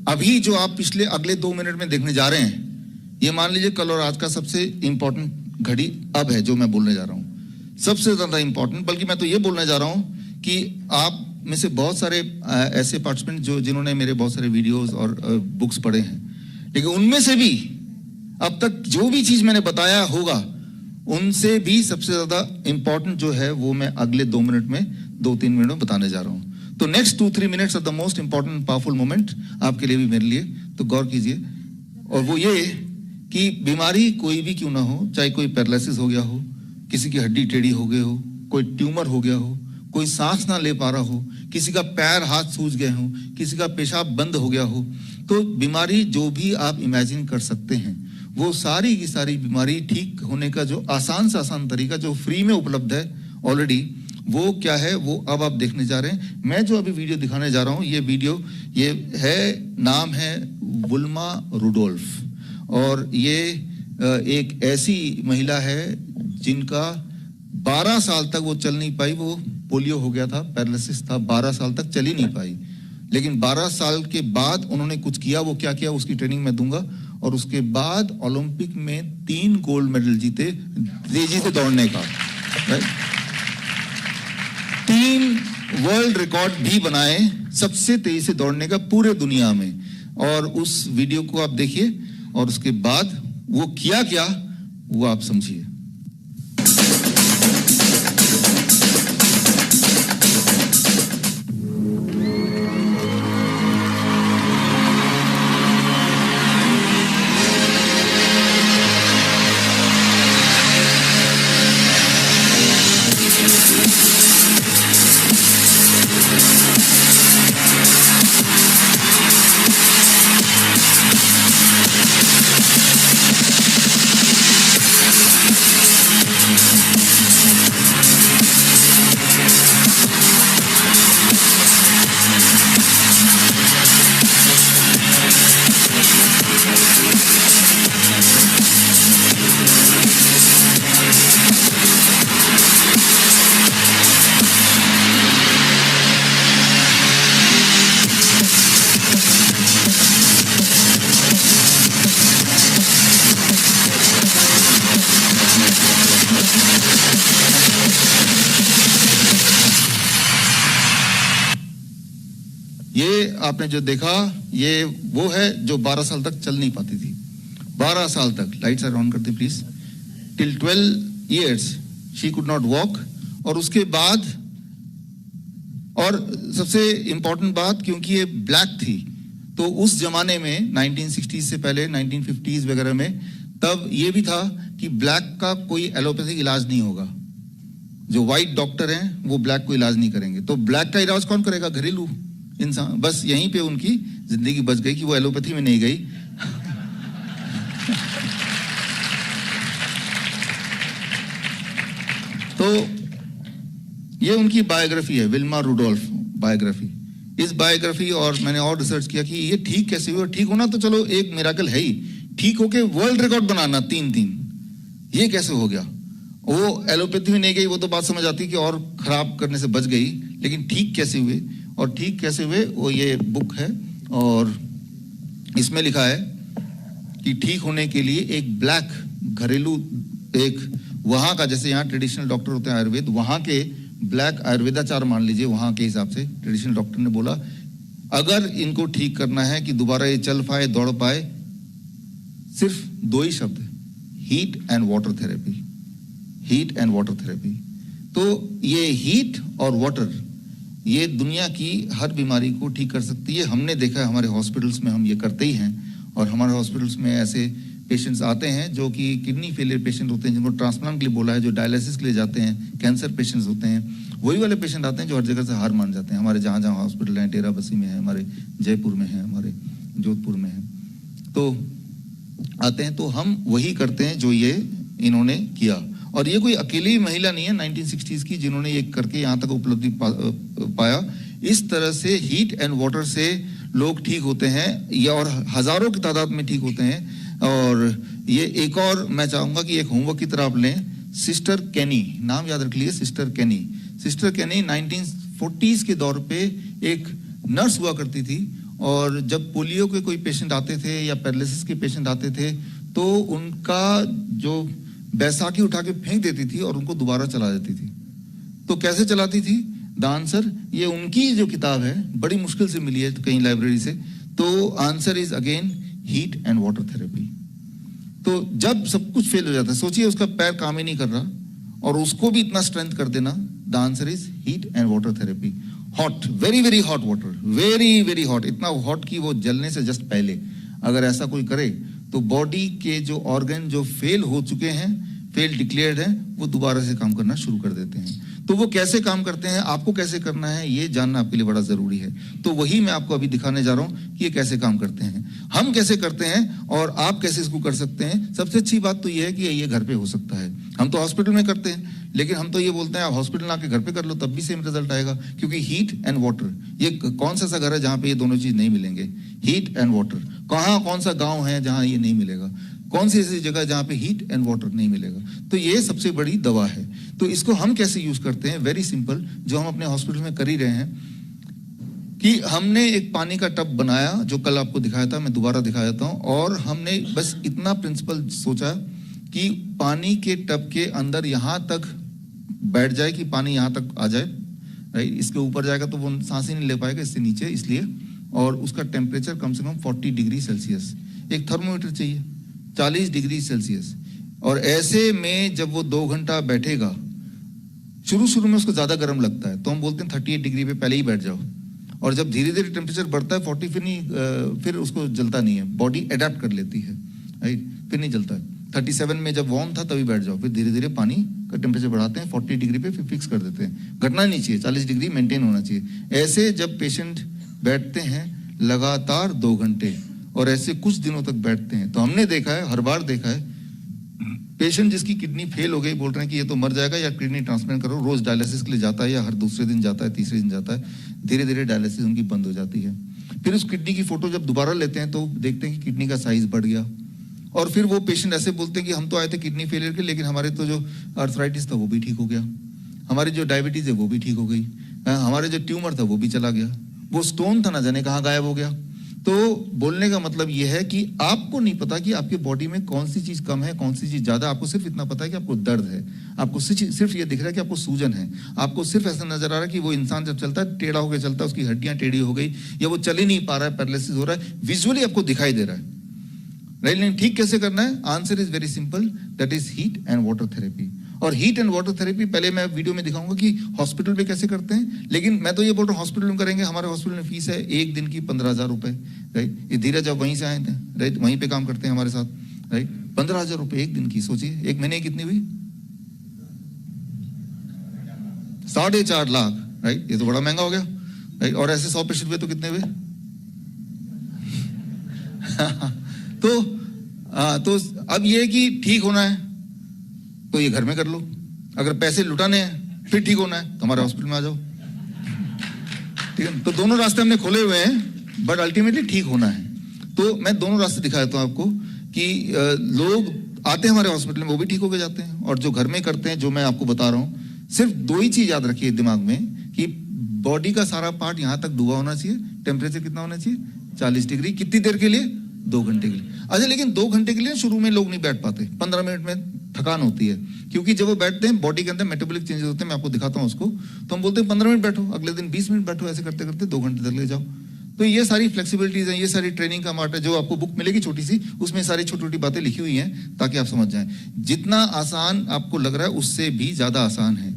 अभी जो आप पिछले अगले 2 मिनट में देखने जा रहे हैं, ये मान लीजिए कल और आज का सबसे इंपॉर्टेंट घड़ी अब है जो मैं बोलने जा रहा हूँ, सबसे ज्यादा इंपॉर्टेंट। बल्कि मैं तो ये बोलने जा रहा हूँ कि आप में से बहुत सारे ऐसे पार्टिसिपेंट जिन्होंने मेरे बहुत सारे वीडियोस और बुक्स पढ़े हैं, लेकिन उनमें से भी अब तक जो भी चीज मैंने बताया होगा उनसे भी सबसे ज्यादा इंपॉर्टेंट जो है वो मैं अगले 2 मिनट में 2-3 मिनट में बताने जा रहा हूं। तो next 2-3 minutes are the most important powerful moment आपके लिए भी मेरे लिए, तो गौर कीजिए। और वो ये कि बीमारी कोई भी क्यों ना हो, चाहे कोई पैरालिसिस हो गया हो, किसी की हड्डी टेढ़ी हो गई हो, कोई ट्यूमर हो गया हो, कोई सांस ना ले पा रहा हो, किसी का पैर हाथ सूज गए हो, किसी का पेशाब बंद हो गया हो, तो बीमारी जो भी आप इमेजिन कर सकते हैं वो सारी की सारी बीमारी ठीक होने का जो आसान से आसान तरीका जो फ्री में उपलब्ध है ऑलरेडी, वो क्या है वो अब आप देखने जा रहे हैं। मैं जो अभी वीडियो दिखाने जा रहा हूं, ये वीडियो ये है, नाम है वुल्मा रुडोल्फ, और ये एक ऐसी महिला है जिनका 12 साल तक वो चल नहीं पाई, वो पोलियो हो गया था, पैरालिसिस था, 12 साल तक चल ही नहीं पाई। लेकिन 12 साल के बाद उन्होंने कुछ किया, वो क्या किया उसकी ट्रेनिंग मैं दूंगा। और उसके बाद ओलंपिक में 3 गोल्ड मेडल जीते तेजी से दौड़ने का, 3 वर्ल्ड रिकॉर्ड भी बनाए सबसे तेजी से दौड़ने का पूरे दुनिया में। और उस वीडियो को आप देखिए और उसके बाद वो किया क्या वो आप समझिए। ये आपने जो देखा ये वो है जो 12 साल तक चल नहीं पाती थी, 12 साल तक। लाइट्स आर ऑन करते please. Till 12 years she could not walk. और उसके बाद, और सबसे इंपॉर्टेंट बात, क्योंकि ये ब्लैक थी तो उस जमाने में 1960s से पहले 1950s वगैरह में तब ये भी था कि ब्लैक का कोई एलोपैथिक इलाज नहीं होगा, जो व्हाइट डॉक्टर हैं वो ब्लैक को इलाज नहीं करेंगे। तो ब्लैक का इलाज कौन करेगा? घरेलू इंसान। बस यहीं पे उनकी जिंदगी बच गई कि वो एलोपैथी में नहीं गई। तो ये उनकी बायोग्राफी है, विल्मा रुडोल्फ बायोग्राफी। इस बायोग्राफी और मैंने और रिसर्च किया कि ये ठीक कैसे हुआ। ठीक होना तो चलो एक मिराकल है ही, ठीक होके वर्ल्ड रिकॉर्ड बनाना 3-3, ये कैसे हो गया? वो एलोपैथी में नहीं गई, वो तो बात समझ आती कि और खराब करने से बच गई, लेकिन ठीक कैसे हुए? और ठीक कैसे हुए वो ये बुक है, और इसमें लिखा है कि ठीक होने के लिए एक ब्लैक घरेलू, एक वहां का, जैसे यहाँ ट्रेडिशनल डॉक्टर होते हैं आयुर्वेद, वहां के ब्लैक आयुर्वेदाचार्य मान लीजिए, वहां के हिसाब से ट्रेडिशनल डॉक्टर ने बोला अगर इनको ठीक करना है कि दोबारा ये चल पाए दौड़ पाए, सिर्फ 2 ही शब्द, heat and water therapy, heat and water therapy. तो ये हीट और वाटर ये दुनिया की हर बीमारी को ठीक कर सकती है। हमने देखा है हमारे हॉस्पिटल्स में, हम ये करते ही हैं। और हमारे हॉस्पिटल्स में ऐसे पेशेंट्स आते हैं जो कि किडनी फेलियर पेशेंट होते हैं, जिनको ट्रांसप्लांट के लिए बोला है, जो डायलिसिस के लिए जाते हैं, कैंसर पेशेंट्स होते हैं, वही वाले पेशेंट आते हैं जो हर जगह से हार मान जाते हैं। हमारे जहाँ जहाँ हॉस्पिटल हैं, डेरा बसी में है, हमारे जयपुर में है, हमारे जोधपुर में है, तो आते हैं। तो हम वही करते हैं जो ये इन्होंने किया। और ये कोई अकेली महिला नहीं है 1960s की जिन्होंने ये करके यहाँ तक उपलब्धि पाया। इस तरह से हीट एंड वाटर से लोग ठीक होते हैं, या और हजारों की तादाद में ठीक होते हैं। और ये एक और मैं चाहूंगा कि एक होमवर्क की तरह आप लें, सिस्टर केनी, नाम याद रख लीजिए, सिस्टर केनी। सिस्टर केनी 1940s के दौर पे एक नर्स हुआ करती थी, और जब पोलियो के कोई पेशेंट आते थे या पैरालिसिस के पेशेंट आते थे तो उनका जो बैसाखी उठा के फेंक देती थी और उनको दोबारा चला देती थी। तो कैसे चलाती थी? द आंसर, ये उनकी जो किताब है बड़ी मुश्किल से मिली है कहीं लाइब्रेरी से, तो answer is again heat and water therapy. तो जब सब कुछ फेल हो जाता है, सोचिए उसका पैर काम ही नहीं कर रहा और उसको भी इतना स्ट्रेंथ कर देना, the answer is heat and water therapy. Hot, very very hot water, very very hot, इतना हॉट कि वो जलने से जस्ट पहले अगर ऐसा कोई करे तो बॉडी के जो ऑर्गन जो फेल हो चुके हैं, फेल डिक्लेयर्ड हैं, वो दोबारा से काम करना शुरू कर देते हैं। तो वो कैसे काम करते हैं, आपको कैसे करना है, ये जानना आपके लिए बड़ा जरूरी है। तो वही मैं आपको अभी दिखाने जा रहा हूं कि ये कैसे काम करते हैं, हम कैसे करते हैं और आप कैसे इसको कर सकते हैं। सबसे अच्छी बात तो ये है कि ये घर पे हो सकता है। हम तो हॉस्पिटल में करते हैं, लेकिन हम तो ये बोलते हैं आप हॉस्पिटल आके घर पे कर लो तब भी सेम रिजल्ट आएगा, क्योंकि हीट एंड वाटर, ये कौन सा घर है जहां पे ये दोनों चीज नहीं मिलेंगे? Heat and water. कौन सा गाँव है जहां ये नहीं मिलेगा? कौन सी ऐसी जगह जहां पे हीट एंड वाटर नहीं मिलेगा? तो ये सबसे बड़ी दवा है। तो इसको हम कैसे यूज करते हैं? वेरी सिंपल, जो हम अपने हॉस्पिटल में कर ही रहे हैं कि हमने एक पानी का टब बनाया, जो कल आपको दिखाया था, मैं दोबारा दिखा देता हूं। और हमने बस इतना प्रिंसिपल सोचा कि पानी के टब के अंदर यहां तक बैठ जाए कि पानी यहां तक आ जाए, राइट। इसके ऊपर जाएगा तो वो सांस ही नहीं ले पाएगा, इससे नीचे, इसलिए। और उसका टेम्परेचर कम से कम 40 डिग्री सेल्सियस, एक थर्मोमीटर चाहिए 40 डिग्री सेल्सियस। और ऐसे में जब वो 2 घंटा बैठेगा, शुरू में उसको ज्यादा गर्म लगता है तो हम बोलते हैं 38 डिग्री पे पहले ही बैठ जाओ। और जब धीरे धीरे टेम्परेचर बढ़ता है 40, फिर उसको जलता नहीं है, बॉडी अडेप्ट कर लेती है, राइट, फिर नहीं जलता है। 37 में जब वार्म था तभी बैठ जाओ, फिर धीरे धीरे पानी का टेम्परेचर बढ़ाते हैं 40 डिग्री पे, फिर फिक्स कर देते हैं। घटना नहीं चाहिए, 40 डिग्री मेंटेन होना चाहिए। ऐसे जब पेशेंट बैठते हैं लगातार 2 घंटे और ऐसे कुछ दिनों तक बैठते हैं, तो हमने देखा है, हर बार देखा है, पेशेंट जिसकी किडनी फेल हो गई बोल रहे हैं कि ये तो मर जाएगा या किडनी ट्रांसप्लांट करो, रोज डायलिसिस के लिए जाता है या हर दूसरे दिन जाता है, तीसरे दिन जाता है, धीरे धीरे डायलिसिस उनकी बंद हो जाती है। फिर उस किडनी की फोटो जब दोबारा लेते हैं तो देखते हैं कि किडनी का साइज बढ़ गया। और फिर वो पेशेंट ऐसे बोलते हैं कि हम तो आए थे किडनी फेलियर के, लेकिन हमारे तो जो आर्थराइटिस था वो भी ठीक हो गया, हमारी जो डायबिटीज है वो भी ठीक हो गई, हमारे जो ट्यूमर था वो भी चला गया, वो स्टोन था ना जाने कहाँ गायब हो गया। तो बोलने का मतलब यह है कि आपको नहीं पता कि आपके बॉडी में कौन सी चीज कम है, कौन सी चीज ज्यादा। आपको सिर्फ इतना पता है कि आपको दर्द है, आपको सिर्फ ये दिख रहा है कि आपको सूजन है, आपको सिर्फ ऐसा नजर आ रहा है कि वो इंसान जब चलता है टेढ़ा होकर चलता है, उसकी हड्डियां टेढ़ी हो गई या वो चल ही नहीं पा रहा है, पैरालिसिस हो रहा है, विजुअली आपको दिखाई दे रहा है, राइट। ठीक कैसे करना है? Answer is very simple, that is heat and water therapy. और हीट एंड वाटर थेरेपी पहले मैं वीडियो में दिखाऊंगा कि हॉस्पिटल में कैसे करते हैं, लेकिन मैं तो ये बोल रहा हूँ हॉस्पिटल में करेंगे। हमारे हॉस्पिटल में फीस है 1 दिन की 15,000 रुपए, राइट। ये धीरज अब वहीं से आए थे, राइट, वहीं पे काम करते हैं हमारे साथ, राइट। 15,000 रुपए 1 दिन की, सोचिए 1 महीने कितनी हुई? 4.5 लाख, राइट। ये तो बड़ा महंगा हो गया, राइट। और ऐसे 100 पेशेंट हुए तो कितने हुए? तो अब ये कि ठीक होना है तो ये घर में कर लो, अगर पैसे लुटाने हैं फिर ठीक होना है तो हमारे हॉस्पिटल में आ जाओ, ठीक है। तो दोनों रास्ते हमने खोले हुए हैं, बट अल्टीमेटली ठीक होना है। तो मैं दोनों रास्ते दिखा देता हूं आपको कि लोग आते हैं हमारे हॉस्पिटल में, वो भी ठीक होके जाते हैं, और जो घर में करते हैं, जो मैं आपको बता रहा हूं, सिर्फ 2 ही चीज याद रखिए दिमाग में कि बॉडी का सारा पार्ट यहां तक डूबा होना चाहिए, टेम्परेचर कितना होना चाहिए? 40 डिग्री। कितनी देर के लिए? 2 घंटे के लिए। अच्छा, लेकिन 2 घंटे के लिए शुरू में लोग नहीं बैठ पाते, 15 मिनट में थकान होती है, क्योंकि जब वो बैठते हैं बॉडी के अंदर मेटाबॉलिक चेंजेस होते हैं, मैं आपको दिखाता हूं उसको, तो हम बोलते हैं 15 मिनट बैठो, अगले दिन 20 मिनट बैठो, ऐसे करते करते 2 घंटे तक ले जाओ। तो ये सारी फ्लेक्सिबिलिटीज हैं, ये सारी ट्रेनिंग का पार्ट है, जो आपको बुक मिलेगी छोटी सी, उसमें सारी छोटी छोटी बातें लिखी हुई हैं ताकि आप समझ जाएं। जितना आसान आपको लग रहा है उससे भी ज्यादा आसान है।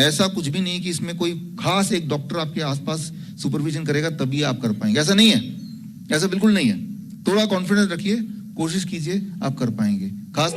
ऐसा कुछ भी नहीं कि इसमें कोई खास एक डॉक्टर आपके आसपास सुपरविजन करेगा तभी आप कर पाएंगे, ऐसा नहीं है, ऐसा बिल्कुल नहीं है। थोड़ा कॉन्फिडेंस रखिए, कोशिश कीजिए, आप कर पाएंगे। खास